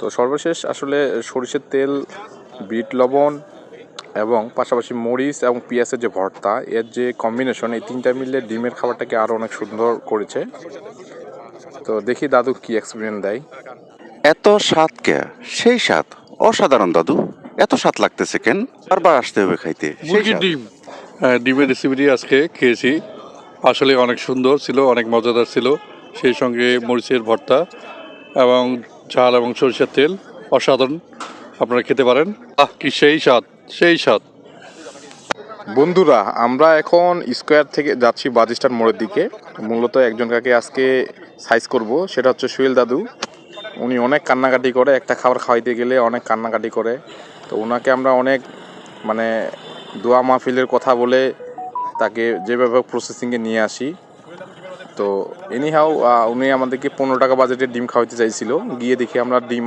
তো সর্বশেষ আসলে সরিষার তেল, বিট লবণ এবং পাশাপাশি মরিচ এবং পেঁয়াজের যে ভর্তা, এর যে কম্বিনেশন, এই তিনটা মিলে ডিমের খাবারটাকে আরও অনেক সুন্দর করেছে। তো দেখি দাদু কি এক্সপিরিয়েন্স দেয়। এত স্বাদ কে? সেই স্বাদ অসাধারণ দাদু। এত স্বাদ লাগতেছে কেন? বারবার আসতে হবে খাইতে। সেই মুরগির স্বাদ। ডিম, ডিমের রেসিপিটি আজকে খেয়েছি। আসলে অনেক সুন্দর ছিল, অনেক মজাদার ছিল। সেই সঙ্গে মরিচের ভর্তা এবং ঝাল এবং সরিষার তেল অসাধারণ। আপনারা খেতে পারেন। কি সেই স্বাদ, সেই স্বাদ। বন্ধুরা, আমরা এখন স্কোয়ার থেকে যাচ্ছি বাজিস্টার মোড়ের দিকে। মূলত একজন কাকে আজকে সাইজ করব, সেটা হচ্ছে সুহেল দাদু। উনি অনেক কান্নাকাটি করে, একটা খাবার খাওয়াইতে গেলে অনেক কান্নাকাটি করে। তো ওনাকে আমরা অনেক মানে দোয়া মাহফিলের কথা বলে তাকে যেভাবে প্রসেসিংয়ে নিয়ে আসি। তো এনিহাও উনি আমাদেরকে 15 টাকা বাজেটের ডিম খাওয়াইতে চাইছিল। গিয়ে দেখি আমরা ডিম